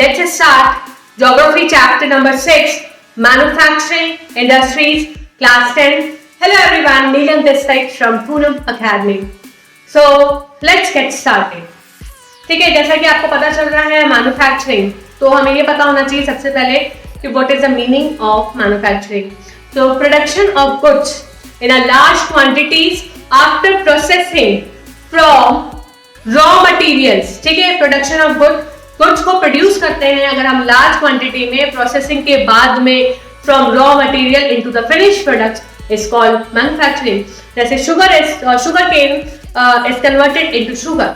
let's start Geography chapter number 6, Manufacturing Industries, class 10. Hello everyone, Neelam this side from Poonam Academy. So let's get started. ठीक है, जैसा कि आपको पता चल रहा है मैन्युफैक्चरिंग, तो हमें ये पता होना चाहिए सबसे पहले कि what is the meaning of manufacturing. So production of goods in a large quantities after processing from raw materials. ठीक है, प्रोडक्शन ऑफ गुड्स को प्रोड्यूस करते हैं अगर हम लार्ज क्वांटिटी में प्रोसेसिंग के बाद में from raw material into the finish product is called manufacturing. जैसे sugar cane is converted into sugar.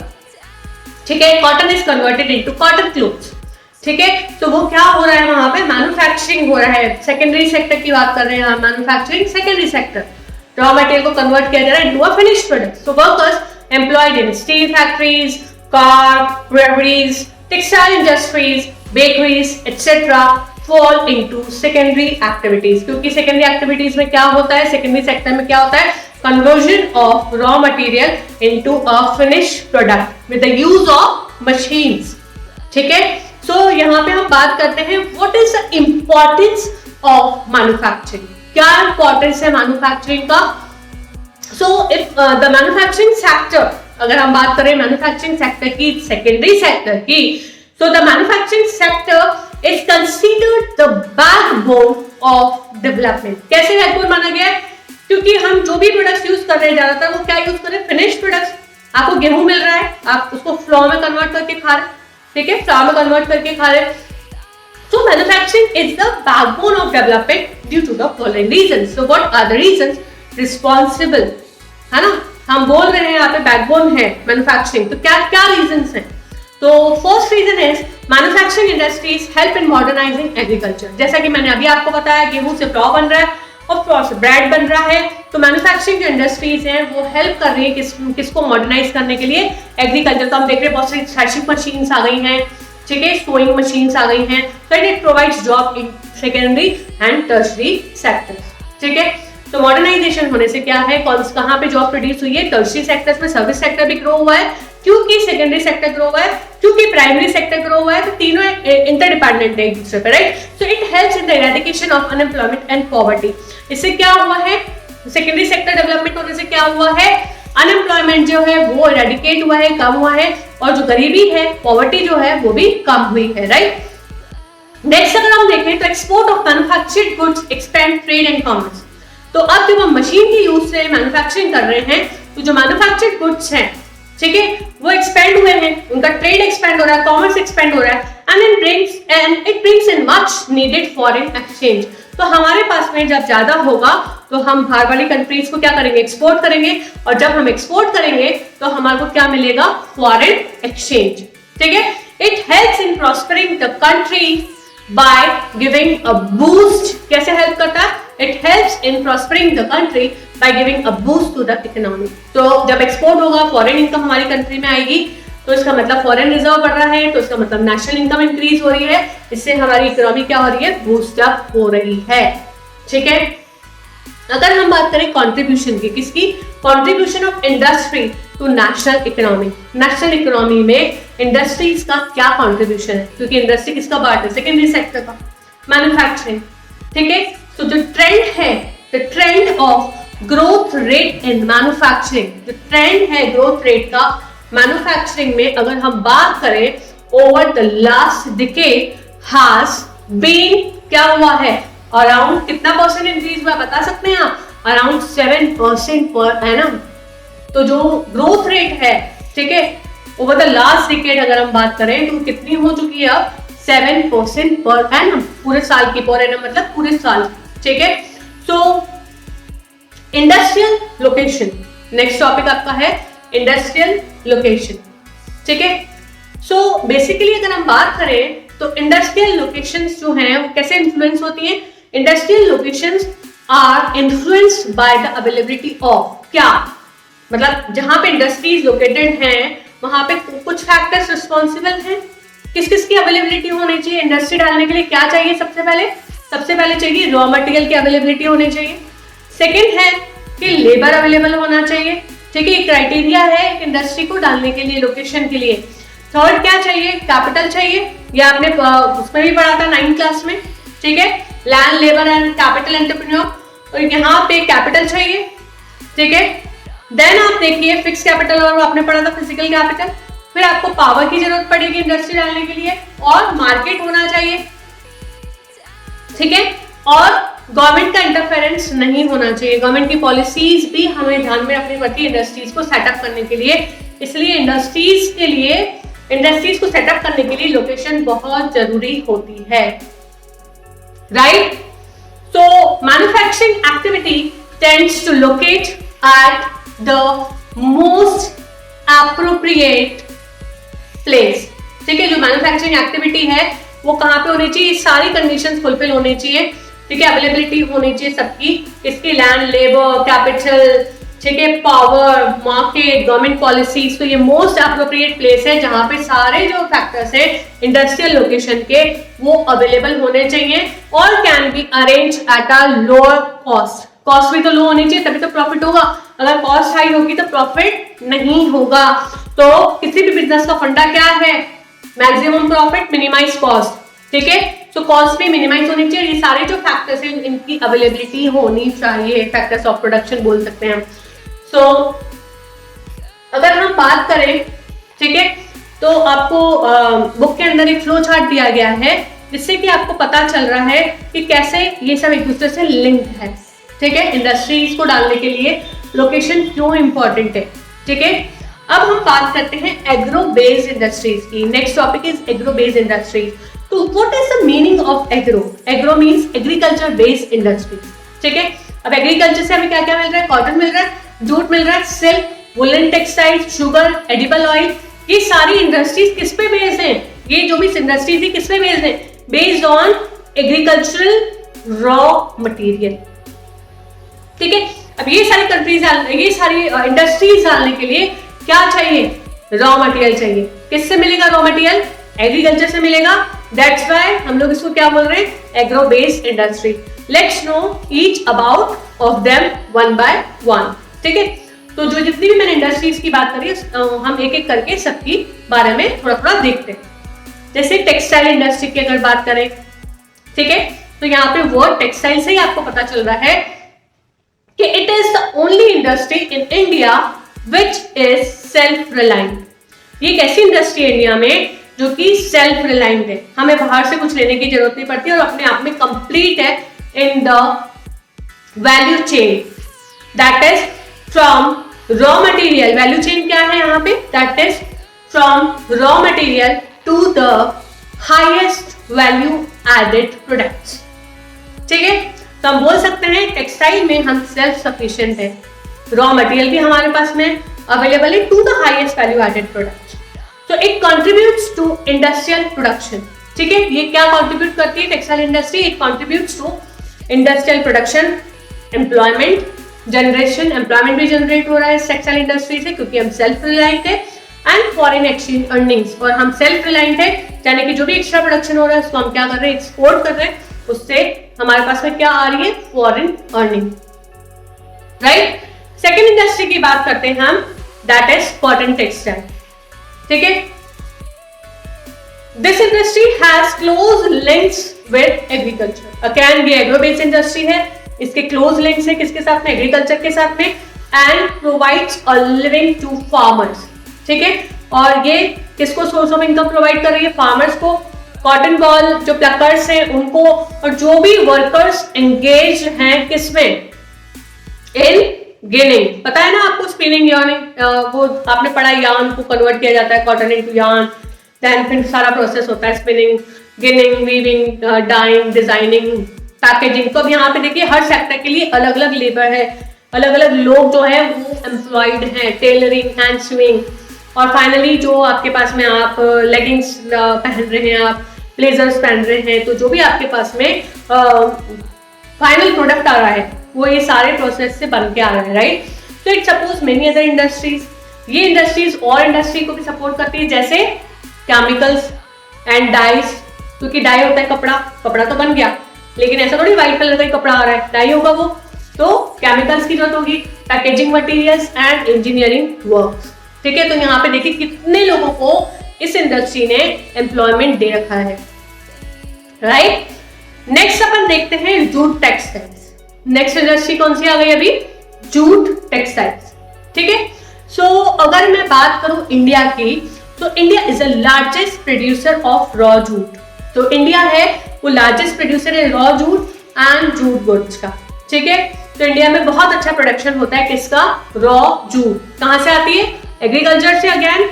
ठीक है, cotton is converted into cotton clothes. ठीक है, तो वो क्या हो रहा है वहां पे मैन्युफैक्चरिंग हो रहा है. सेकेंडरी सेक्टर की बात कर रहे हैं, manufacturing secondary sector. Raw material को कन्वर्ट किया जा रहा है into a finish product. So workers employed in steel factories, car, breweries, textile industries, bakeries, etc. fall into secondary activities. क्योंकि secondary activities में क्या होता है, secondary sector में क्या होता है, conversion of raw material into a finished product with the use of machines. ठीक है, so यहाँ पे हम बात करते हैं what is the importance of manufacturing. क्या importance है manufacturing का? So if the manufacturing sector, अगर हम बात करें मैन्युफैक्चरिंग सेक्टर की, सेकेंडरी सेक्टर की, so the manufacturing sector is considered the backbone of development. कैसे बैकबोन माना गया है? क्योंकि हम जो भी प्रोडक्ट्स यूज कर रहे हैं ज्यादातर वो क्या यूज कर रहे हैं, फिनिश प्रोडक्ट्स. आपको गेहूं मिल रहा है, आप उसको फ्लोर में कन्वर्ट करके खा रहे हैं. ठीक है, फ्लोर में कन्वर्ट करके खा रहे हैं. So manufacturing is the backbone of development due to the following reasons. So what are the reasons? Responsible, है ना, हम बोल रहे हैं यहाँ पे बैकबोन है मैन्युफैक्चरिंग, तो क्या क्या रीजंस हैं? तो first reason is manufacturing industries help in modernizing agriculture. जैसा कि मैंने अभी आपको बताया, गेहूं से फ्लोर बन रहा है और फ्लोर से ब्रेड बन रहा है. तो मैन्युफैक्चरिंग जो इंडस्ट्रीज हैं वो हेल्प कर रही है किसको मॉडर्नाइज करने के लिए, एग्रीकल्चर. तो हम देख रहे हैं बहुत सारी थ्रेशिंग मशीन्स आ गई हैं. ठीक है, सोइंग मशीन्स आ गई हैं. तो it provides job in secondary and tertiary sectors. ठीक है, तो मॉडर्नाइजेशन होने से क्या है, कहाँ पे जॉब प्रोड्यूस हुई है, टर्शरी सेक्टर्स में. सर्विस सेक्टर भी ग्रो हुआ है क्योंकि सेकेंडरी सेक्टर ग्रो हुआ है, क्योंकि प्राइमरी सेक्टर ग्रो हुआ है. तो तीनों इंटरडिपेंडेंट है एक दूसरे पे, right. So it helps in the eradication of unemployment and poverty. इससे क्या हुआ है, सेकेंडरी सेक्टर डेवलपमेंट होने से क्या हुआ है, अनएम्प्लॉयमेंट जो है वो इरेडिकेट हुआ है, कम हुआ है, और जो गरीबी है, पॉवर्टी जो है वो भी कम हुई है, राइट. नेक्स्ट अगर हम देखें तो export of manufactured goods expand trade and commerce. तो अब जब हम मशीन की यूज से मैन्युफैक्चरिंग कर रहे हैं तो जो मैन्युफैक्चर्ड गुड्स हैं, ठीक है, वो एक्सपेंड हुए हैं, उनका ट्रेड एक्सपेंड हो रहा है, कॉमर्स एक्सपेंड हो रहा है, and it brings in much needed foreign exchange. तो हमारे पास में जब ज्यादा होगा तो हम बाहर वाली कंट्रीज को क्या करेंगे, एक्सपोर्ट करेंगे, और जब हम एक्सपोर्ट करेंगे तो हमारे को क्या मिलेगा, फॉरेन एक्सचेंज. ठीक है, it helps in prospering the country by giving a boost. कैसे हेल्प करता है, it helps in prospering the country by giving a boost to the economy. तो जब एक्सपोर्ट होगा, फॉरेन इनकम हमारी कंट्री में आएगी, तो इसका मतलब फॉरेन रिजर्व बढ़ रहा है, तो इसका मतलब नेशनल इनकम इंक्रीज हो रही है. इससे हमारी इकोनॉमी क्या हो रही है, बूस्ट अप हो रही है. ठीक है, अगर हम बात करें कंट्रीब्यूशन की, किसकी, contribution of industry to national economy. National economy में इंडस्ट्रीज का क्या कंट्रीब्यूशन है, क्योंकि इंडस्ट्री किसका पार्ट है, सेकेंडरी सेक्टर का, मैन्युफैक्चरिंग. ठीक है, तो जो ट्रेंड है, the trend of growth rate in manufacturing, जो ट्रेंड है ग्रोथ रेट का मैन्युफैक्चरिंग में, अगर हम बात करें over the last decade has been, क्या हुआ है, अराउंड कितना परसेंट इंक्रीज हुआ बता सकते हैं आप, अराउंड 7% पर एनम. तो जो ग्रोथ रेट है, ठीक है, ओवर द लास्ट डिकेड अगर हम बात करें तो कितनी हो चुकी है अब, 7% पर एनम, पूरे साल की, पर एनम मतलब पूरे साल. ठीक है, सो इंडस्ट्रियल लोकेशन, नेक्स्ट टॉपिक आपका है इंडस्ट्रियल लोकेशन. ठीक है, सो बेसिकली अगर हम बात करें तो इंडस्ट्रियल लोकेशंस जो हैं वो कैसे इन्फ्लुएंस होती हैं. Industrial locations are influenced by the availability of, क्या मतलब जहां पे इंडस्ट्रीज लोकेटेड हैं वहां पे कुछ फैक्टर्स रिस्पॉन्सिबल हैं. किस किस की अवेलेबिलिटी होनी चाहिए, इंडस्ट्री डालने के लिए क्या चाहिए, सबसे पहले चाहिए रॉ मटेरियल की अवेलेबिलिटी होनी चाहिए. सेकंड है कि लेबर अवेलेबल होना चाहिए. ठीक है, क्राइटेरिया है एक इंडस्ट्री को डालने के लिए, लोकेशन के लिए. थर्ड क्या चाहिए, कैपिटल चाहिए, ये आपने उसमें भी पढ़ा था 9th क्लास में, ठीक है, land, labour and capital entrepreneur, तो यहाँ पे कैपिटल चाहिए, ठीक है। देन आप देखिए फिक्स कैपिटल, और आपने पढ़ा था फिजिकल कैपिटल। फिर आपको पावर की जरूरत पड़ेगी इंडस्ट्री डालने के लिए, और मार्केट होना चाहिए, ठीक है, और गवर्नमेंट का इंटरफेरेंस नहीं होना चाहिए। गवर्नमेंट की पॉलिसीज भी हमें ध्यान में रखनी पड़ती है इंडस्ट्रीज को सेटअप करने के लिए, इसलिए इंडस्ट्रीज को सेटअप करने के लिए लोकेशन बहुत जरूरी होती है, right. So manufacturing activity tends to locate at the most appropriate place, ठीक है। जो मैन्युफैक्चरिंग एक्टिविटी है वो कहाँ पे होनी चाहिए, सारी कंडीशंस फुलफिल होनी चाहिए, ठीक है, अवेलेबिलिटी होनी चाहिए सबकी, इसकी लैंड, लेबर, कैपिटल, ठीक है, पावर, मार्केट, गवर्नमेंट पॉलिसीज, तो ये मोस्ट अप्रोप्रिएट प्लेस है जहां पे सारे जो फैक्टर्स है इंडस्ट्रियल लोकेशन के वो अवेलेबल होने चाहिए, और can be arrange at a lower cost. Cost भी तो लो होनी चाहिए तभी तो प्रॉफिट होगा, अगर कॉस्ट हाई होगी तो प्रॉफिट नहीं होगा। तो किसी भी बिजनेस का फंडा क्या है, मैक्सिमम प्रॉफिट, मिनिमाइज कॉस्ट, ठीक है। तो कॉस्ट भी मिनिमाइज होनी चाहिए, ये सारे जो फैक्टर्स हैं इनकी अवेलेबिलिटी होनी चाहिए, फैक्टर्स ऑफ प्रोडक्शन बोल सकते हैं हम। तो अगर हम बात करें, ठीक है, तो आपको बुक के अंदर एक फ्लो चार्ट दिया गया है जिससे कि आपको पता चल रहा है कि कैसे ये सब एक दूसरे से लिंक्ड है, ठीक है। इंडस्ट्रीज को डालने के लिए लोकेशन क्यों इंपॉर्टेंट है, ठीक है। अब हम बात करते हैं एग्रो बेस्ड इंडस्ट्रीज की। Next topic is agro based industries. तो what is the meaning of agro? Agro means agriculture based industries, ठीक है। अब एग्रीकल्चर से हमें क्या क्या मिल रहा है, कॉटन मिल रहा है, जूट मिल रहा है, silk, woollen textiles, sugar, edible oil, ये सारी इंडस्ट्रीज किस पे बेस्ड हैं? ये जो भी इंडस्ट्रीज है किस पे बेस्ड है? Based on agricultural raw material, ठीक है। अब ये सारी कंट्रीज, ये सारी इंडस्ट्रीज डालने के लिए क्या चाहिए? रॉ मटेरियल चाहिए। किससे मिलेगा रॉ मटेरियल? एग्रीकल्चर से मिलेगा। दैट्स व्हाई हम लोग इसको क्या बोल रहे हैं? Agro based industry. Let's know each about of them one by one, ठीक है। तो जो जितनी भी मैंने इंडस्ट्रीज की बात करी हम एक एक करके सबकी बारे में थोड़ा थोड़ा देखते हैं। जैसे टेक्सटाइल इंडस्ट्री की अगर बात करें, ठीक है, तो यहाँ पे वर्ड टेक्सटाइल से ही आपको पता चल रहा है कि it is the only industry in India which is self reliant. ये एक ऐसी इंडस्ट्री है इंडिया में जो कि सेल्फ रिलायंट है, हमें बाहर से कुछ लेने की जरूरत नहीं पड़ती और अपने आप में कंप्लीट है in the value chain, that is from raw material. Value chain क्या है यहाँ पे? That is from raw material to the highest value added products, ठीक है। तो हम बोल सकते हैं टेक्सटाइल में हम सेल्फ सफिशिएंट है, रॉ मटेरियल भी हमारे पास में अवेलेबल है to the highest value added products. तो it contributes to industrial production, ठीक है। ये क्या कंट्रीब्यूट करती है textile industry? It contributes to industrial production, employment generation, employment भी जनरेट हो रहा है टेक्सटाइल इंडस्ट्री से क्योंकि हम सेल्फ रिलायंट है, एंड फॉरेन एक्सचेंज अर्निंग्स, और हम सेल्फ रिलायंट है यानी कि जो भी एक्स्ट्रा प्रोडक्शन हो रहा है उसको हम क्या कर रहे हैं? एक्सपोर्ट कर रहे हैं, उससे हमारे पास में क्या आ रही है? Foreign earning, right. Second industry की बात करते हैं हम, दैट इज कॉटन टेक्सटाइल, ठीक है। This industry has close links with agriculture, again ये एग्रो बेस्ड इंडस्ट्री है, इसके क्लोज लिंक्स है किसके साथ में? एग्रीकल्चर के साथ में, and provides a living to farmers, ठीक है। और ये किसको सोर्स ऑफ इनकम प्रोवाइड कर रही है? फार्मर्स को, कॉटन बॉल जो प्लकर्स हैं उनको, और जो भी वर्कर्स एंगेज हैं किसमें? इन गिनिंग। पता है ना आपको स्पिनिंग यार्निंग, वो आपने पढ़ा, यार्न को कन्वर्ट किया जाता है कॉटन इनटू यार्न, देन फिर सारा प्रोसेस होता है spinning, ginning, weaving, dyeing, designing, packaging. तो अब यहाँ पे देखिए हर सेक्टर के लिए अलग अलग लेबर है, अलग अलग लोग जो है वो एम्प्लॉयड हैं, टेलरिंग, हैंड स्विंग, और फाइनली जो आपके पास में आप लेगिंग्स पहन रहे हैं, आप ब्लेजर्स पहन रहे हैं, तो जो भी आपके पास में फाइनल प्रोडक्ट आ रहा है वो ये सारे प्रोसेस से बन के आ रहा है, राइट। तो it suppose many other industries, ये इंडस्ट्रीज और इंडस्ट्री को भी सपोर्ट करती है, जैसे केमिकल्स एंड डाइज, क्योंकि डाई होता है कपड़ा, कपड़ा तो बन गया लेकिन ऐसा थोड़ी व्हाइट कलर का ही कपड़ा आ रहा है, डाई होगा वो, तो केमिकल्स की जरूरत होगी, packaging materials and engineering works, ठीक है। तो यहाँ पे देखिए कितने लोगों को इस इंडस्ट्री ने एम्प्लॉयमेंट दे रखा है, राइट। नेक्स्ट अपन देखते हैं जूट टेक्सटाइल्स। नेक्स्ट इंडस्ट्री कौन सी आ गई अभी? जूट टेक्सटाइल्स, ठीक है। सो अगर मैं बात करूं इंडिया की, तो India is the largest producer of raw jute. तो इंडिया है वो लार्जेस्ट प्रोड्यूसर है raw jute and jute goods का, ठीक है। तो इंडिया में बहुत अच्छा प्रोडक्शन होता है किसका? Raw jute. कहां से आती है? एग्रीकल्चर से अगेन,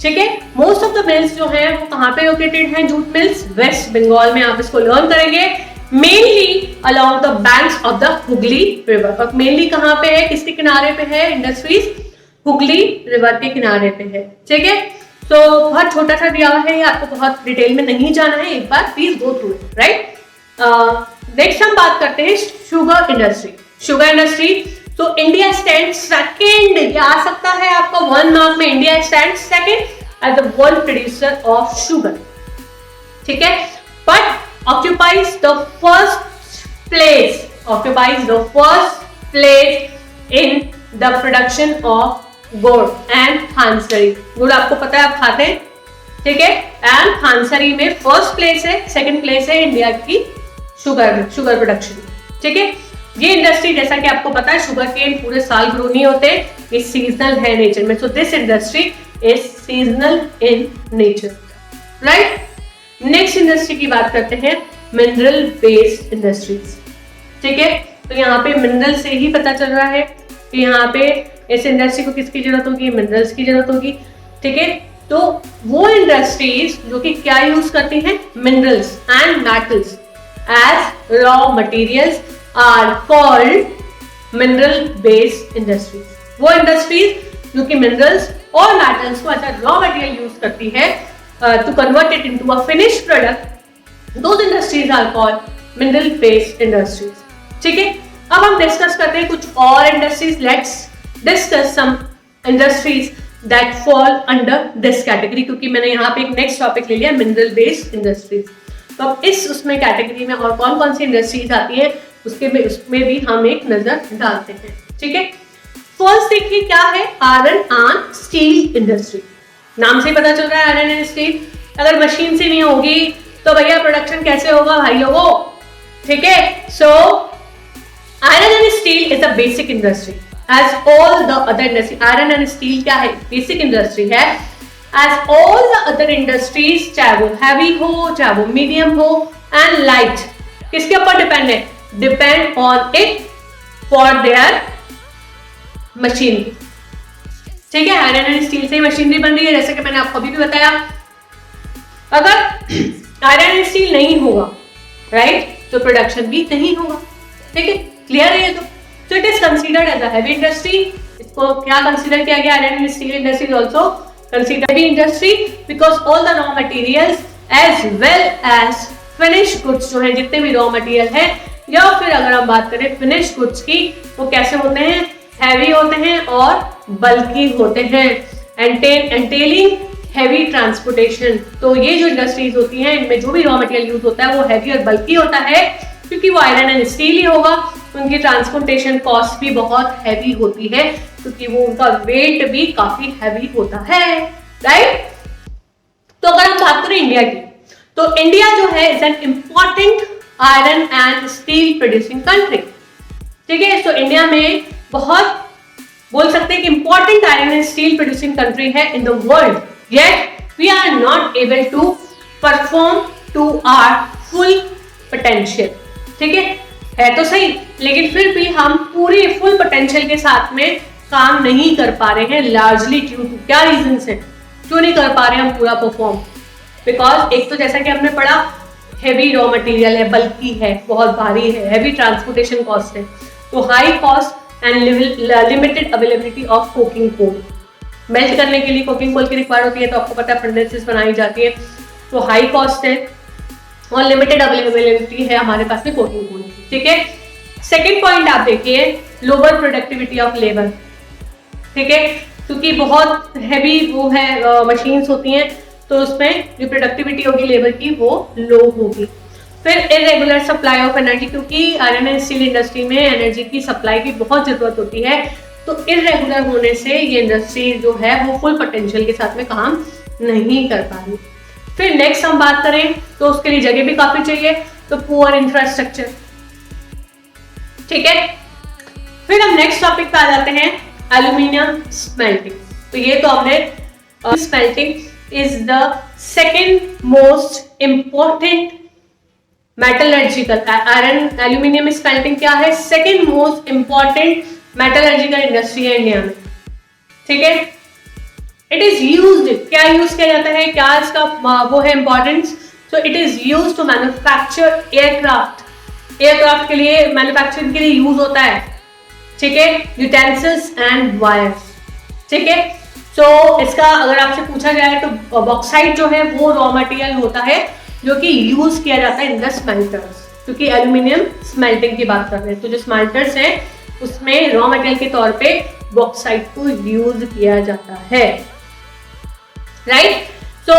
ठीक है। मोस्ट ऑफ द मिल्स जो है वो कहां पे लोकेटेड हैं? जूट मिल्स वेस्ट बंगाल में। आप इसको लर्न करेंगे mainly along the banks of the Hooghly river. और मेनली कहां पे है, किसके किनारे पे है इंडस्ट्रीज? हुगली रिवर के किनारे पे है, ठीक है। तो बहुत छोटा सा दिया हुआ है, ये आपको बहुत डिटेल में नहीं जाना है, एक बार please go through it, right. Next हम बात करते हैं शुगर इंडस्ट्री। शुगर इंडस्ट्री, तो इंडिया स्टैंड सेकेंड, ये आ सकता है आपका 1 मार्क में, India stand second as the world producer of sugar, ठीक है। But occupies the first place in the production of gur and khandsari. गुड़ आपको पता है, आप खाते हैं, ठीक है। एंड खानसरी में फर्स्ट प्लेस है, सेकंड प्लेस है इंडिया की शुगर प्रोडक्शन, ठीक है। ये इंडस्ट्री जैसा कि आपको पता है शुगर केन पूरे साल ग्रो नहीं होते, ये सीजनल है नेचर में। So this industry is seasonal in nature, right. Next industry की बात करते हैं मिनरल बेस्ड इंडस्ट्रीज, ठीक है। तो यहाँ पे मिनरल से ही पता चल रहा है कि यहाँ पे इस इंडस्ट्री को किसकी जरूरत होगी? मिनरल्स की जरूरत होगी, ठीक है। तो वो इंडस्ट्रीज जो कि क्या यूज करती हैं? Minerals and metals as raw materials are called mineral based industries. वो इंडस्ट्रीज जो कि मिनरल्स और मेटल्स को as a raw material use करती है to convert it into a finished product, those industries are called mineral based industries, ठीक है। अब हम डिस्कस करते हैं कुछ और industries. Let's discuss some industries that fall under this category, क्योंकि मैंने यहाँ पे एक नेक्स्ट टॉपिक ले लिया मिनरल बेस्ड इंडस्ट्रीज। तो अब उसमें कैटेगरी में और कौन कौन सी इंडस्ट्रीज आती है उसमें भी हम एक नजर डालते हैं, ठीक है। फर्स्ट देखिए क्या है, आयरन एंड स्टील इंडस्ट्री। नाम से पता चल रहा है आयरन एंड स्टील। अगर मशीन से नहीं होगी तो भैया प्रोडक्शन कैसे होगा भाई लोगों, ठीक है। So iron and steel is a basic industry as all the other industry. Iron and steel क्या है? बेसिक इंडस्ट्री है as all the other industries, चाहे वो हैवी हो चाहे वो मीडियम हो एंड लाइट। किसके ऊपर डिपेंड है? Depend on it for their machinery, ठीक है। आयरन एंड स्टील से ही मशीनरी बन रही है, जैसे कि मैंने आपको अभी भी बताया। अगर आयरन एंड स्टील नहीं होगा, राइट, तो प्रोडक्शन भी नहीं होगा, ठीक है। क्लियर है ये तो it is considered as a heavy industry. इसको क्या कंसीडर किया गया? Iron and steel industry is also considered heavy industry because all the raw materials as well as finish goods जो है, जितने भी रॉ मटेरियल है, या फिर अगर हम बात करें फिनिश गुड्स की, वो कैसे होते हैं? हैवी होते हैं और बल्कि होते हैं, एंटेलिंग हैवी ट्रांसपोर्टेशन। तो ये जो इंडस्ट्रीज होती हैं इनमें जो भी रॉ मटेरियल यूज होता है वो हैवी और बल्कि होता है, क्योंकि वो आयरन एंड स्टील ही होगा। उनकी ट्रांसपोर्टेशन कॉस्ट भी बहुत हैवी होती है, क्योंकि वो उनका वेट भी काफी हैवी होता है, राइट। तो अगर हम बात करें इंडिया की, तो इंडिया जो है is an important iron and steel producing country, ठीक है। तो इंडिया में बहुत बोल सकते हैं कि important iron and steel producing country है in the world, yet we are not able to perform to our full potential, ठीक है तो सही, लेकिन फिर भी हम पूरे फुल पोटेंशियल के साथ में काम नहीं कर पा रहे हैं, लार्जली ड्यू टू क्या रीजन है, क्यों नहीं कर पा रहे हम पूरा परफॉर्म? बिकॉज एक तो जैसा कि हमने पढ़ा, हेवी रॉ मटेरियल है, बल्कि है, बहुत भारी है, हेवी ट्रांसपोर्टेशन कॉस्ट है, तो high cost and limited availability of coking coal. Melt करने के लिए कोकिंग कोल की रिक्वायर्ड होती है, तो आपको पता है फर्नेसेस बनाई जाती है, तो हाई कॉस्ट है और लिमिटेड अवेलेबिलिटी है हमारे पास में कोकिंग कोल, ठीक है। सेकेंड पॉइंट आप देखिए, लोअर प्रोडक्टिविटी ऑफ लेबर, ठीक है, क्योंकि बहुत हैवी वो है मशीन्स होती हैं, तो उसमें जो प्रोडक्टिविटी होगी लेबर की वो लो होगी। फिर इरेगुलर सप्लाई ऑफ एनर्जी, क्योंकि आयरन एंड स्टील इंडस्ट्री में एनर्जी की सप्लाई की बहुत जरूरत होती है, तो इरेगुलर होने से ये इंडस्ट्री जो है वो फुल पोटेंशियल के साथ में काम नहीं कर पा रही। फिर नेक्स्ट हम बात करें तो उसके लिए जगह भी काफी चाहिए, तो पुअर इंफ्रास्ट्रक्चर। ठीक है, फिर हम नेक्स्ट टॉपिक पे आ जाते हैं, एल्यूमिनियम स्मेल्टिंग। तो ये तो हमने smelting is the second most important metallurgical, iron aluminium smelting क्या है, second most important metallurgical industry है इंडिया में। ठीक है, इट इज यूज्ड, क्या यूज किया जाता है, क्या इसका वो है importance, so it is used to manufacture aircraft. Aircraft के लिए मैन्युफैक्चरिंग के लिए यूज होता है। ठीक है, यूटेंसिल्स एंड वायर्स। ठीक है, सो इसका अगर आपसे पूछा जाए तो बॉक्साइट जो है वो रॉ मटेरियल होता है जो कि यूज किया जाता है इन द स्मेल्टर्स, क्योंकि एल्यूमिनियम स्मेल्टिंग की बात कर रहे हैं, तो जो स्मेल्टर्स हैं उसमें रॉ मटेरियल के तौर पे बॉक्साइट को यूज किया जाता है। Right, so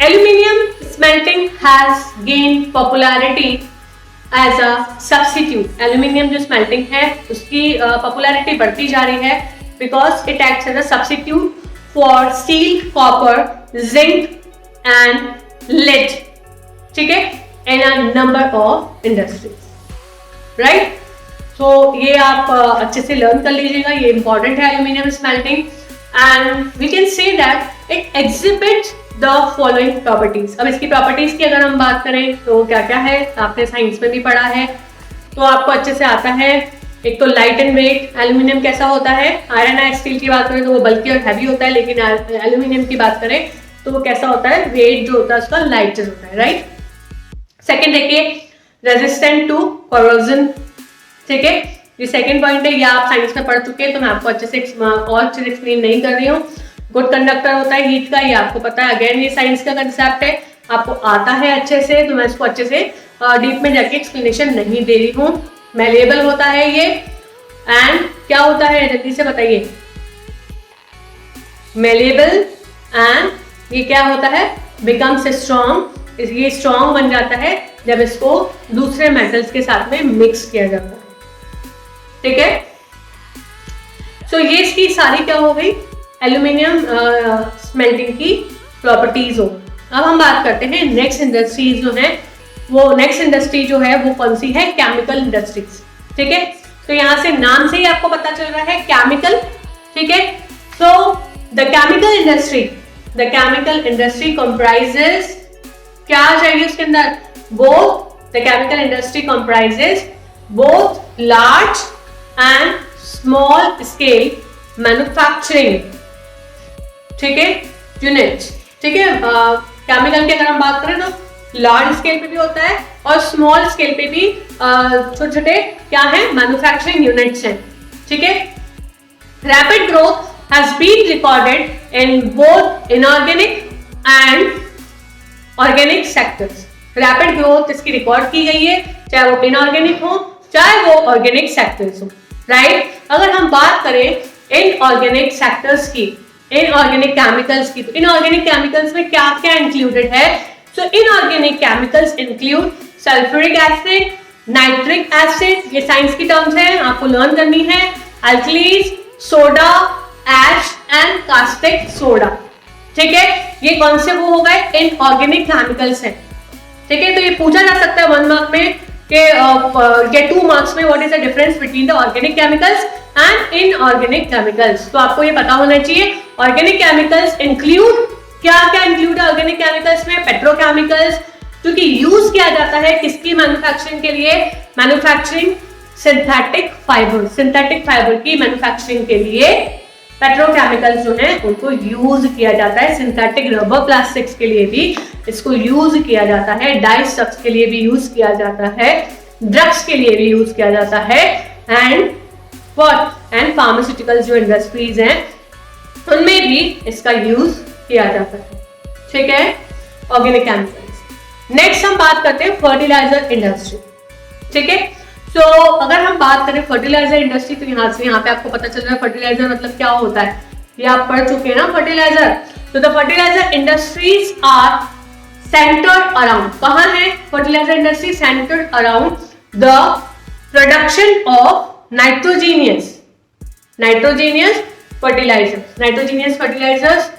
aluminium smelting has gained popularity as a substitute. Aluminium जो स्मेल्टिंग है उसकी पॉपुलैरिटी बढ़ती जा रही है because it acts as a substitute for steel, copper, zinc and lead। ठीक है, in a number of industries. Right, तो ये आप अच्छे से लर्न कर लीजिएगा, ये इंपॉर्टेंट है aluminium smelting. And we can say that it exhibits the following properties. अब इसकी प्रॉपर्टीज की अगर हम बात करें तो क्या क्या है, आपने साइंस में भी पढ़ा है तो आपको अच्छे से आता है। एक तो लाइट एंड वेट, एल्यूमिनियम कैसा होता है, आयरन या स्टील की बात करें तो वो बल्कि और हैवी होता है, लेकिन एल्यूमिनियम की बात करें तो वो कैसा होता है, वेट जो होता है उसका लाइट होता है। राइट, सेकेंड देखिए, रेजिस्टेंट टू कोरोजन। ठीक है, ये सेकेंड पॉइंट है, ये आप साइंस में पढ़ चुके हैं तो मैं आपको अच्छे से और अच्छे से एक्सप्लेन नहीं कर रही हूँ। गुड कंडक्टर होता है हीट का, ये आपको पता है, अगेन ये साइंस का कंसेप्ट है, आपको आता है अच्छे से, तो मैं इसको अच्छे से डीप में जाके एक्सप्लेनेशन नहीं दे रही हूँ। मेलेबल होता है ये, एंड क्या होता है जल्दी से बताइए, मेलेबल, एंड ये क्या होता है, बिकम्स स्ट्रॉन्ग। ये स्ट्रॉन्ग बन जाता है जब इसको दूसरे मेटल्स के साथ में मिक्स किया जाता है। ठीक है, सो ये इसकी सारी क्या हो गई, एल्यूमिनियम स्मेल्टिंग की प्रॉपर्टीज हो। अब हम बात करते हैं नेक्स्ट इंडस्ट्रीज जो है, वो नेक्स्ट इंडस्ट्री जो है वो कौन सी है, केमिकल इंडस्ट्रीज। ठीक है, तो यहाँ से नाम से ही आपको पता चल रहा है केमिकल। ठीक है, so the chemical industry, the chemical industry comprises, क्या चाहिए उसके अंदर, both the chemical industry comprises both large and small scale manufacturing. ठीक है, यूनिट्स। ठीक है, केमिकल की अगर हम बात करें तो लार्ज स्केल पे भी होता है और स्मॉल स्केल पे भी छोटे छोटे क्या है, मैन्युफैक्चरिंग यूनिट्स हैं। ठीक है, rapid growth has been recorded in both inorganic and organic sectors। Rapid growth इसकी रिकॉर्ड की गई है, चाहे वो इनऑर्गेनिक हो चाहे वो ऑर्गेनिक सेक्टर्स हो। राइट, अगर हम बात करें इनऑर्गेनिक सेक्टर्स की, इनऑर्गेनिक केमिकल्स की, तो इनऑर्गेनिक केमिकल्स में क्या क्या इंक्लूडेड है, so inorganic chemicals include sulphuric acid, nitric acid, ये साइंस की टर्म्स है, आपको लर्न करनी है, alkalies, soda, ash and caustic soda. ठीक है, ये कौन से वो हो गए, इनऑर्गेनिक केमिकल्स हैं। ठीक है, तो ये पूछा जा सकता है 1 मार्क में कि या 2 मार्क्स में, what is the difference between the organic chemicals and inorganic chemicals. तो आपको ये पता होना चाहिए, ऑर्गेनिक केमिकल्स इंक्लूड, क्या क्या इंक्लूड है ऑर्गेनिक केमिकल्स में, पेट्रोकेमिकल्स, क्योंकि यूज किया जाता है किसकी मैन्युफैक्चरिंग के लिए, manufacturing synthetic fibre, synthetic fibre की मैन्युफैक्चरिंग के लिए पेट्रोकेमिकल्स जो हैं उनको यूज किया जाता है। सिंथेटिक रबर प्लास्टिक्स के लिए भी इसको यूज किया जाता है, डाइस्टक्स के लिए भी यूज किया जाता है, ड्रग्स के लिए भी यूज किया जाता है, एंड व्हाट, एंड फार्मास्यूटिकल्स जो इंडस्ट्रीज हैं उनमें भी इसका यूज किया जाता है। ठीक है, ऑर्गेनिक केमिकल्स। नेक्स्ट हम बात करते हैं फर्टिलाइजर इंडस्ट्री। ठीक है, तो अगर हम बात करें फर्टिलाइजर इंडस्ट्री, तो यहाँ पे आपको पता चल रहा है फर्टिलाइजर मतलब क्या होता है, ये आप पढ़ चुके हैं ना फर्टिलाइजर। तो the fertilizer industries are centred around, कहाँ है fertilizer industry, centred around the production of nitrogenous fertilizers. Nitrogenous fertilizers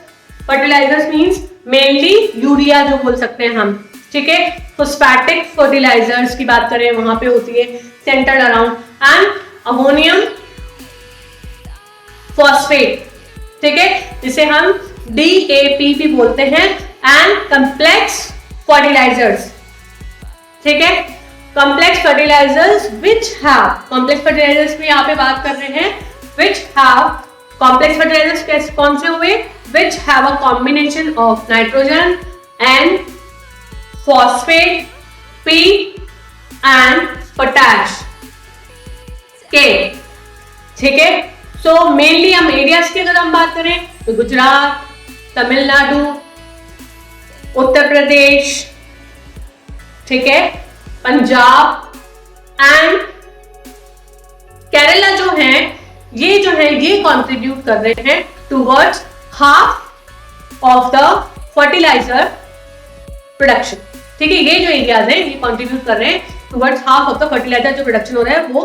fertilizers means mainly urea जो बोल सकते हैं हम, ठीक है। फॉस्फेटिक फर्टिलाइजर्स की बात करें वहां पे होती है centred around, and ammonium phosphate, ठीक है, जिसे हम DAP भी बोलते हैं, एंड कम्प्लेक्स फर्टिलाइजर्स, ठीक है। Complex fertilizers which have, complex fertilizers में यहाँ पे बात कर रहे हैं विच हैव, कॉम्प्लेक्स फर्टिलाइजर्स कौन से हुए, which have a combination of nitrogen and phosphate P and potash K, ठीक है। सो मेनली हम एरियाज की अगर हम बात करें तो गुजरात, तमिलनाडु, उत्तर प्रदेश, ठीक है, पंजाब एंड केरला जो है ये कंट्रीब्यूट कर रहे हैं towards half of the fertilizer production, ठीक है। ये जो एरियाज हैं ये कंट्रीब्यूट कर रहे हैं towards half of the fertilizer जो प्रोडक्शन हो रहा है वो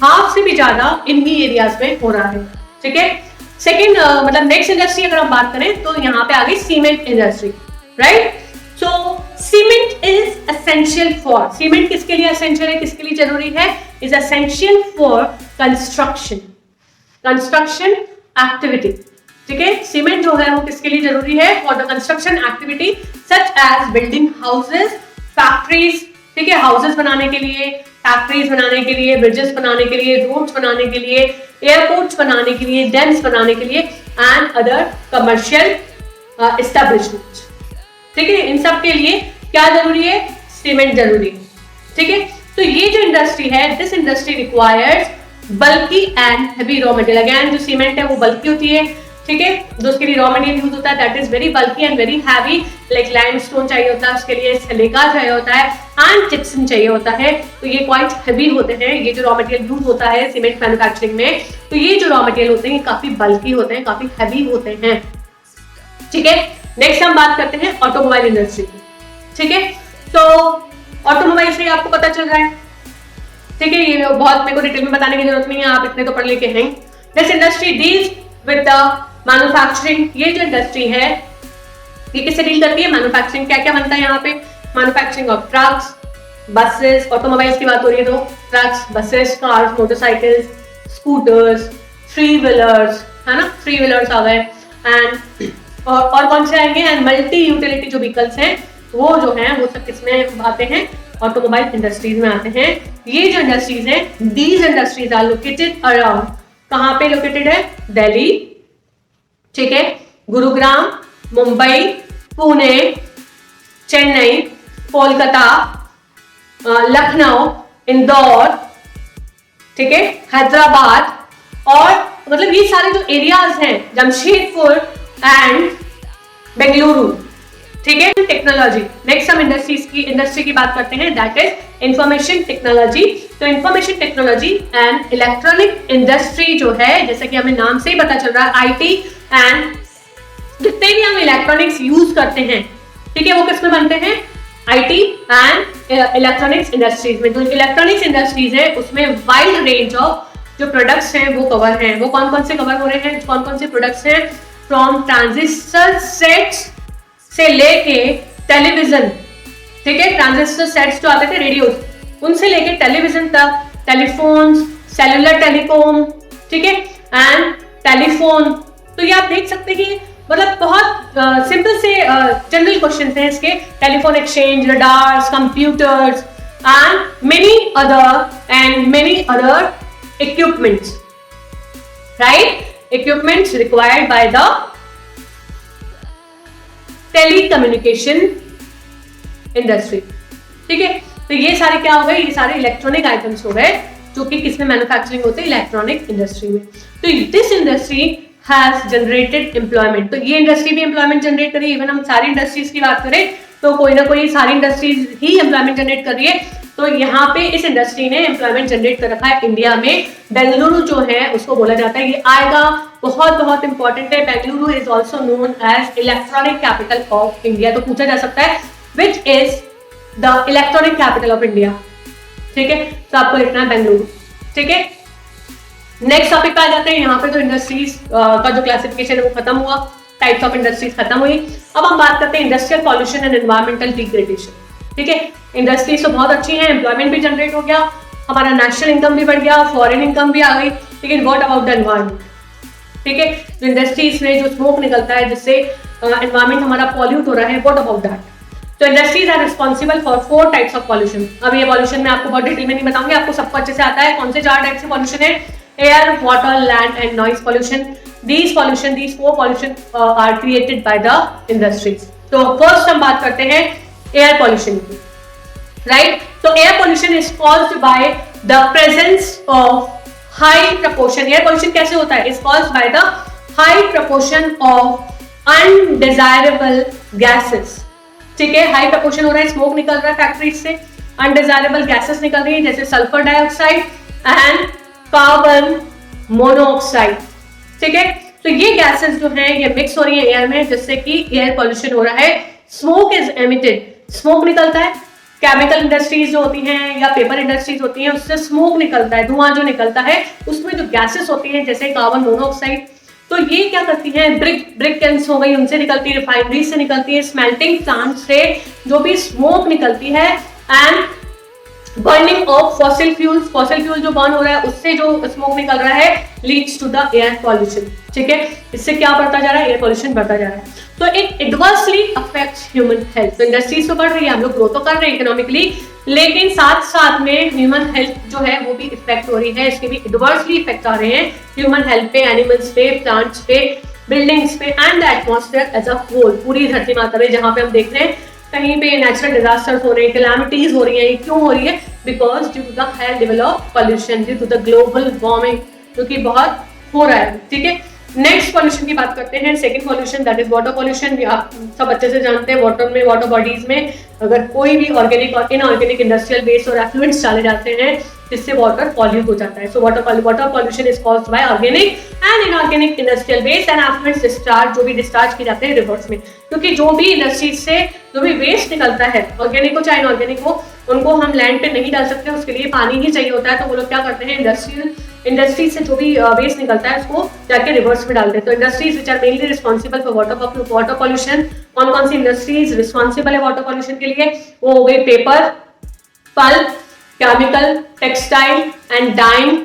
हाफ से भी ज्यादा इन्हीं एरियाज में हो रहा है, ठीक है। सेकेंड मतलब नेक्स्ट इंडस्ट्री अगर हम बात करें तो यहाँ पे आ गई cement industry, right. So cement is essential for, cement किसके लिए एसेंशियल है, किसके लिए जरूरी है, is essential for construction activity, ठीक है। सीमेंट जो है वो किसके लिए जरूरी है, for the construction activity such as building houses, factories, ठीक है, हाउसेज बनाने के लिए, फैक्ट्रीज बनाने के लिए, ब्रिजेस बनाने के लिए, रोड्स बनाने के लिए, एयरपोर्ट्स बनाने के लिए, डैम्स बनाने के लिए, एंड अदर कमर्शियल एस्टेब्लिशमेंट्स, ठीक है। इन सब के लिए क्या जरूरी है, सीमेंट जरूरी है, ठीक है। तो ये जो इंडस्ट्री है, this industry requires bulky and heavy raw material, again जो सीमेंट है वो बल्की होती है, ठीक है, जो उसके लिए रॉ मटेरियल यूज होता है that is very bulky and very heavy, like limestone चाहिए होता है उसके लिए, सिलिका चाहिए होता है, एंड जिप्सम चाहिए होता है। तो ये क्वाइट हेवी होते हैं, ये जो रॉ मटेरियल यूज होता है सीमेंट मैन्युफैक्चरिंग में, तो ये जो रॉ मटेरियल होते हैं काफी बल्की होते हैं, काफी हैवी होते हैं, ठीक है। नेक्स्ट हम बात करते हैं ऑटोमोबाइल इंडस्ट्री की, ठीक है। तो ऑटोमोबाइल से आपको पता चल रहा है, ठीक है, ये बहुत मेरे को डिटेल में बताने की जरूरत नहीं है, आप इतने तो पढ़ लिखे हैं। This industry deals with the manufacturing, ये जो इंडस्ट्री है ये किससे डील करती है, मैन्युफैक्चरिंग। क्या क्या बनता है यहाँ पे, manufacturing of trucks, buses, automobiles की बात हो रही है तो trucks, buses, cars, motorcycles, scooters, three wheelers, है ना, थ्री व्हीलर्स आ गए, एंड और कौन से आएंगे, एंड मल्टी यूटिलिटी जो व्हीकल्स हैं वो जो हैं वो सब किसमें आते हैं, ऑटोमोबाइल इंडस्ट्रीज में आते हैं। ये जो इंडस्ट्रीज हैं, these industries are located around, कहाँ पे लोकेटेड है, दिल्ली, ठीक है, गुरुग्राम, मुंबई, पुणे, चेन्नई, कोलकाता, लखनऊ, इंदौर, ठीक है, हैदराबाद, और मतलब ये सारे जो एरियाज हैं, जमशेदपुर एंड बेंगलुरु, ठीक है। टेक्नोलॉजी, नेक्स्ट हम इंडस्ट्री की बात करते हैं, दैट इज इंफॉर्मेशन टेक्नोलॉजी। तो information technology and electronic industry जो है, जैसे कि हमें नाम से ही पता चल रहा है, IT एंड जितने भी हम इलेक्ट्रॉनिक्स यूज करते हैं, ठीक है, वो किसमें बनते हैं, IT एंड इलेक्ट्रॉनिक्स इंडस्ट्रीज में। जो इलेक्ट्रॉनिक्स इंडस्ट्रीज है उसमें वाइड रेंज ऑफ जो प्रोडक्ट्स हैं वो कवर हैं। वो कौन कौन से कवर हो रहे हैं, कौन कौन से प्रोडक्ट्स हैं, फ्रॉम ट्रांजिस्टर सेट्स से लेके टेलीविजन, ठीक है, ट्रांजिस्टर सेट्स जो आते थे रेडियो, उनसे लेके टेलीविजन तक, टेलीफोन्स, सेलुलर टेलीकॉम, ठीक है, एंड टेलीफोन। तो ये आप देख सकते हैं मतलब बहुत सिंपल से जनरल क्वेश्चन हैं इसके, telephone exchange, radars, computers and many other equipments, right, equipments required by the telecommunication industry, ठीक है। तो ये सारे क्या हो गए, ये सारे इलेक्ट्रॉनिक आइटम्स हो गए जो कि किसमें मैन्युफैक्चरिंग होते हैं, इलेक्ट्रॉनिक इंडस्ट्री में। तो this industry has generated employment, तो ये इंडस्ट्री भी एम्प्लॉयमेंट जनरेट करी। इवन हम सारी इंडस्ट्रीज की बात करें तो कोई ना कोई सारी इंडस्ट्रीज ही एम्प्लॉयमेंट जनरेट कर रही है। तो यहाँ पे इस इंडस्ट्री ने एम्प्लॉयमेंट जनरेट कर रखा है इंडिया में। बेंगलुरु जो है उसको बोला जाता है, ये आएगा, बहुत बहुत इंपॉर्टेंट है। Bengaluru is also known as electronic capital of India. तो पूछा जा सकता है which is the electronic capital of India, ठीक है, तो आपको लिखना है बेंगलुरु, ठीक है। नेक्स्ट टॉपिक पे आ जाते हैं। यहाँ पे जो इंडस्ट्रीज का जो क्लासिफिकेशन है वो खत्म हुआ, टाइप्स ऑफ इंडस्ट्रीज खत्म हुई। अब हम बात करते हैं industrial pollution and environmental degradation. ठीक है, इंडस्ट्रीज तो बहुत अच्छी हैं, एम्प्लॉयमेंट भी जनरेट हो गया, हमारा नेशनल इनकम भी बढ़ गया, फॉरेन इनकम भी आ गई, लेकिन व्हाट अबाउट द एनवायरमेंट? ठीक है, जो इंडस्ट्रीज में जो स्मोक निकलता है जिससे एनवायरमेंट हमारा पॉल्यूट हो रहा है, व्हाट अबाउट दैट? तो industries are responsible for 4 types of pollution. अब ये पॉल्यूशन मैं आपको बहुत डिटेल में नहीं बताऊंगी, आपको सबको अच्छे से आता है। कौन से 4 टाइप से पॉल्यूशन है? Air, water, land and noise pollution. these 4 pollution are created by the industries। तो फर्स्ट हम बात करते हैं एयर पॉल्यूशन की, राइट? तो air pollution is caused by the presence of high proportion. Air pollution कैसे होता है? Is caused by the high proportion of undesirable gases. ठीक है, हाई प्रपोर्शन हो रहा है, स्मोक निकल रहा है फैक्ट्रीज से, अनडिजायरेबल गैसेस निकल रही है जैसे sulphur dioxide and carbon monoxide. ठीक है, तो ये गैसेस जो हैं ये मिक्स हो रही है एयर में, जिससे कि एयर पॉल्यूशन हो रहा है। स्मोक इज एमिटेड, स्मोक निकलता है। केमिकल इंडस्ट्रीज जो होती हैं या पेपर इंडस्ट्रीज होती हैं उससे स्मोक निकलता है, धुआं जो निकलता है उसमें जो गैसेस होती हैं जैसे कार्बन मोनोऑक्साइड, तो ये क्या करती हैं? ब्रिक किल्स हो गई, उनसे निकलती है, रिफाइनरीज से निकलती है, स्मेल्टिंग प्लांट से जो भी स्मोक निकलती है, and burning of fossil fuel जो बर्न हो रहा है उससे जो स्मोक निकल रहा है leads to the air pollution. ठीक है, इससे क्या बढ़ता जा रहा है? एयर पॉल्यूशन बढ़ता जा रहा है। तो it adversely affects human health. तो इंडस्ट्रीज तो बढ़ रही है, हम लोग ग्रो तो कर रहे हैं इकोनॉमिकली, लेकिन साथ साथ में ह्यूमन हेल्थ जो है वो भी इफेक्ट हो रही है, इसके भी एडवर्सली इफेक्ट आ रहे हैं ह्यूमन हेल्थ पे, एनिमल्स पे, प्लांट्स पे, बिल्डिंग्स पे and the atmosphere as a whole. पूरी धरती माता में जहां पे हम देख रहे हैं कहीं पे नेचुरल डिजास्टर्स हो रहे हैं, कैलामिटीज हो रही हैं, क्यों हो रही है? Because due to the high level of pollution, due to the global warming, क्योंकि बहुत हो रहा है। ठीक है, नेक्स्ट पॉल्यूशन की बात करते हैं, second pollution that is water pollution. आप सब अच्छे से जानते हैं वाटर में, वाटर बॉडीज में अगर कोई भी ऑर्गेनिक और इनऑर्गेनिक इंडस्ट्रियल वेस्ट और एफ्लुएंट्स डाले जाते हैं जिससे वाटर पॉल्यूट हो जाता है। So water pollution is caused by organic and inorganic industrial waste and effluents discharge, जो भी डिस्चार्ज किए जाते हैं रिवर्स में, क्योंकि जो भी इंडस्ट्रीज से जो भी वेस्ट निकलता है, ऑर्गेनिक हो चाहे इनऑर्गेनिक हो, उनको हम लैंड पे नहीं डाल सकते, उसके लिए पानी ही चाहिए होता है। तो वो लोग क्या करते हैं, इंडस्ट्रीज से जो भी वेस्ट निकलता है उसको जाके रिवर्स में डालते हैं। तो industries which are mainly responsible for water pollution, कौन सी इंडस्ट्रीज रिस्पॉन्सिबल है वाटर पॉल्यूशन के लिए? वो हो गई paper, pulp, chemical, textile and dyeing,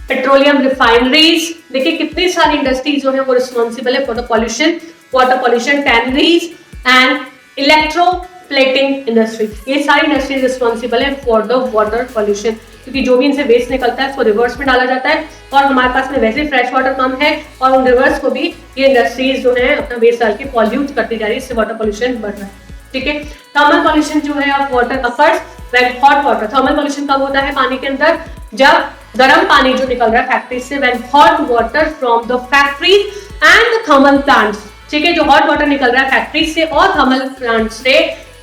petroleum refineries. देखिए कितनी सारी इंडस्ट्रीज जो है वो रिस्पॉन्सिबल है for the pollution, water pollution, tanneries and electroplating industry. ये सारी इंडस्ट्रीज रिस्पॉन्सिबल है फॉर द वाटर पॉल्यूशन, क्योंकि जो भी इनसे वेस्ट निकलता है उसको रिवर्स में डाला जाता है, और हमारे पास में वैसे फ्रेश वाटर कम है और उन रिवर्स को भी ये इंडस्ट्रीज जो है अपना वेस्ट डाल के पॉल्यूट करती जा रही है, इससे वाटर पॉल्यूशन बढ़ रहा है। ठीक है, थर्मल पॉल्यूशन जो है of water offers when hot water. Thermal pollution कब होता है पानी के अंदर? जब गर्म पानी जो निकल रहा है फैक्ट्री से, when hot water from the factory and the thermal plants. ठीक है, जो हॉट वाटर निकल रहा है फैक्ट्री से और थर्मल प्लांट से,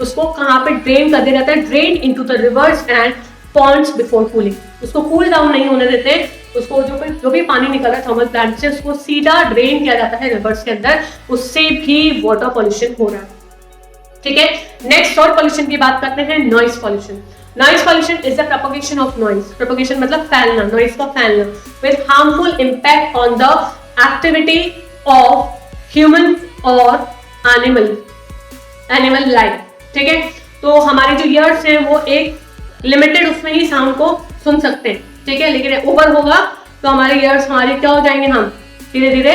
उसको कहाँ पे ड्रेन कर दिया जाता है? Drain into the rivers and ponds before cooling. उसको कूल डाउन नहीं होने देते, उसको जो भी पानी निकल रहा है थर्मल प्लांट से उसको सीधा ड्रेन किया जाता है रिवर्स के अंदर, उससे भी वाटर पॉल्यूशन हो रहा है। ठीक है, नेक्स्ट सॉइल पॉल्यूशन की बात करते हैं, noise pollution. Noise pollution is the propagation of noise. Propagation मतलब फैलना, नॉइज का फैलना, with harmful impact on the activity of human और एनिमल लाइफ। ठीक है, तो हमारे जो ईयर्स हैं वो एक लिमिटेड उसमें ही साउंड को सुन सकते हैं। ठीक है, लेकिन ओवर होगा तो हमारे ईयर्स हमारे क्या हो जाएंगे, हम धीरे धीरे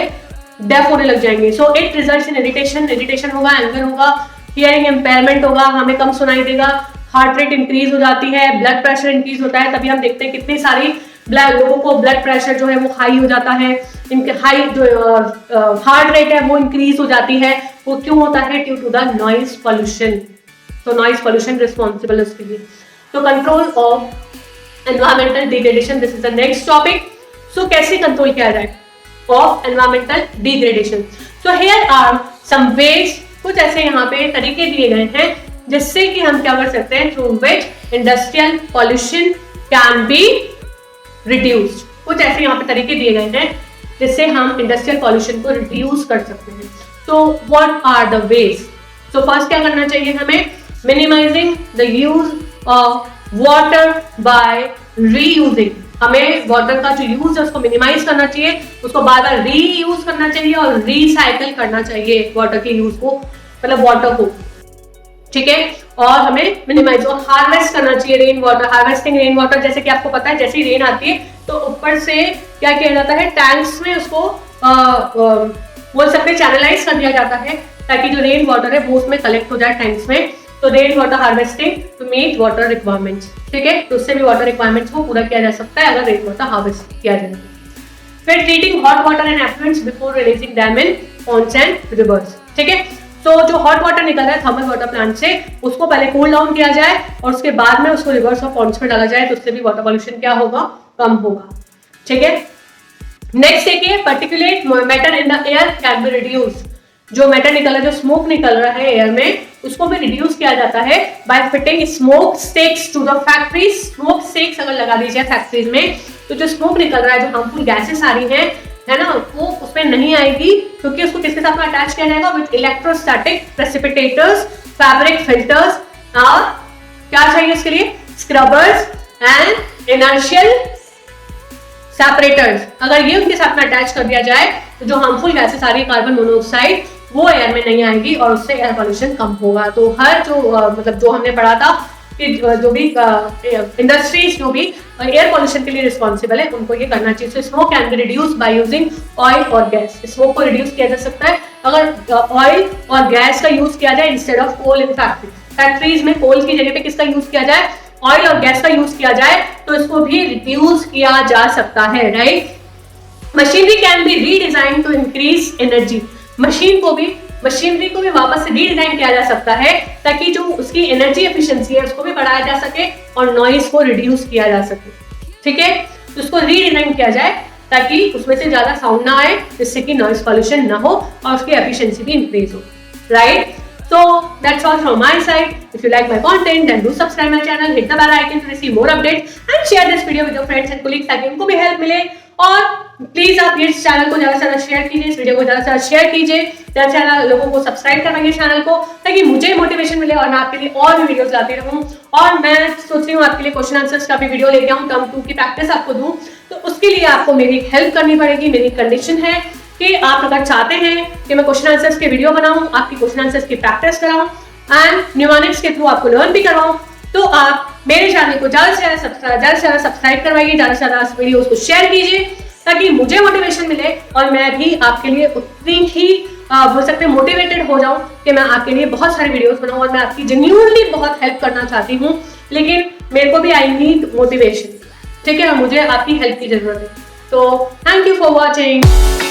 डेफ होने लग जाएंगे। So it results in irritation होगा, एंगर होगा, हियरिंग इम्पेयरमेंट होगा, हमें कम सुनाई देगा, हार्ट रेट इंक्रीज हो जाती है, ब्लड प्रेशर इंक्रीज होता है। तभी हम देखते हैं कितनी सारी लोगों को ब्लड प्रेशर जो है वो हाई हो जाता है, इनके हाई जो हार्ट रेट है वो इंक्रीज हो जाती है। वो क्यों होता है? Due to the noise pollution. तो नॉइज पॉल्यूशन रिस्पॉन्सिबल है उसके लिए। तो control of environmental degradation, this is the next topic. So कैसे कंट्रोल किया जाए of environmental degradation? So here are some ways, कुछ ऐसे यहाँ पे तरीके दिए गए हैं जिससे कि हम क्या कर सकते हैं, through which industrial pollution can be reduced. कुछ ऐसे यहाँ पे तरीके दिए गए हैं जिससे हम इंडस्ट्रियल पॉल्यूशन को रिड्यूस कर सकते हैं। तो what are the ways? So first क्या करना चाहिए हमें? Minimizing the use of water by reusing। हमें वाटर का जो यूज है उसको मिनिमाइज करना चाहिए, उसको बार बार रीयूज करना चाहिए और रिसाइकिल करना चाहिए वाटर के यूज को, मतलब वाटर को, ठीक है। और हमें मिनिमाइज और हार्वेस्ट करना चाहिए rain water. Harvesting rain water, जैसे कि आपको पता है जैसे ही रेन आती है तो ऊपर से क्या किया जाता है, टैंक्स में उसको बोल सकते हैं चैनलाइज कर दिया जाता है, ताकि जो रेन वाटर है वो उसमें कलेक्ट हो जाए टैंक्स में। तो rain water harvesting to meet water requirements, ठीक है, तो उससे भी वाटर रिक्वायरमेंट्स को पूरा किया जा सकता है अगर रेन वाटर हार्वेस्ट किया जाए। फिर treating hot water and effluents before releasing them in Pond's and reverse, ठीक है। तो जो हॉट वाटर निकल रहा है थर्मल वाटर प्लांट से, उसको पहले कूल डाउन किया जाए और उसके बाद में उसको रिवर्स और पॉन्ड्स में डाला जाए, तो उससे भी वाटर पॉल्यूशन क्या होगा, कम होगा, ठीक है। नेक्स्ट देखिए, particulate matter in the air can be reduced. जो मैटर निकल रहा है, जो स्मोक निकल रहा है एयर में, उसको भी रिड्यूस किया जाता है by fitting smoke stacks to the factories. Smoke stacks अगर लगा दीजिए फैक्ट्रीज में, तो जो स्मोक निकल रहा है, जो हार्मफुल गैसेस आ रही हैं, है ना, वो उसमें नहीं आएगी, क्योंकि उसको किसके साथ में अटैच किया जाएगा, with electrostatic precipitators, fabric filters, और क्या चाहिए इसके लिए, स्क्रबर्स एंड इनर्शियल सेपरेटर्स। अगर ये उनके साथ में अटैच कर दिया जाए तो जो हार्मफुल गैसेस आ रही है, कार्बन मोनोऑक्साइड, वो एयर में नहीं आएगी और उससे एयर पॉल्यूशन कम होगा। तो हर जो मतलब जो हमने पढ़ा था कि जो भी इंडस्ट्रीज जो भी एयर पॉल्यूशन के लिए रिस्पॉन्सिबल है, उनको ये करना चाहिए। Smoke can be reduce by using oil और गैस। स्मोक को रिड्यूस किया जा सकता है अगर ऑयल और गैस का यूज किया जाए instead of coal in factories में कोल की जगह पे किसका यूज किया जाए, ऑयल और गैस का यूज किया जाए, तो इसको भी रिड्यूस किया जा सकता है, right. Machinery can be redesign to increase energy. Machinery को भी वापस से रीडिजाइन किया जा सकता है, ताकि जो उसकी एनर्जी एफिशिएंसी है उसको भी बढ़ाया जा सके और नॉइज को रिड्यूस किया जा सके, ठीक है। तो उसको रीडिजाइन किया जाए ताकि उसमें से ज्यादा साउंड ना आए, जिससे कि नॉइज पॉल्यूशन ना हो और उसकी एफिशिएंसी भी इंक्रीज हो, right. So that's all from my side. If you like my content, then do subscribe my channel, hit the bell icon to receive more updates, and share this video with your friends and colleagues ताकि उनको भी help मिले। और please आप इस channel को ज्यादा से ज्यादा शेयर कीजिए, इस वीडियो को ज्यादा से ज्यादा शेयर कीजिए, ज्यादा से ज्यादा लोगों को सब्सक्राइब करवाइए चैनल को, ताकि मुझे मोटिवेशन मिले और मैं आपके लिए और भी वीडियोस लाती रहूं। और मैं सोच रही हूँ आपके लिए क्वेश्चन आंसर्स का भी वीडियो लेके आऊँ, टर्म 2 की प्रैक्टिस आपको दूं। तो उसके लिए आपको मेरी हेल्प करनी पड़ेगी। मेरी कंडीशन है कि आप अगर चाहते हैं कि मैं क्वेश्चन आंसर्स के वीडियो बनाऊं, आपकी क्वेश्चन आंसर्स की प्रैक्टिस कराऊं एंड न्यूमोनिक्स के थ्रू आपको लर्न भी करवाऊं, तो आप मेरे चैनल को ज्यादा से ज्यादा सब्सक्राइब करवाइए, ज्यादा से ज्यादा वीडियोस को शेयर कीजिए, ताकि मुझे मोटिवेशन मिले और मैं भी आपके लिए उतनी ही बोल सकते हैं मोटिवेटेड हो जाऊं कि मैं आपके लिए बहुत सारे वीडियोस बनाऊं। और मैं आपकी जेन्युइनली बहुत हेल्प करना चाहती हूं, लेकिन मेरे को भी आई नीड मोटिवेशन, ठीक है, मुझे आपकी हेल्प की जरूरत है। तो थैंक यू फॉर वॉचिंग।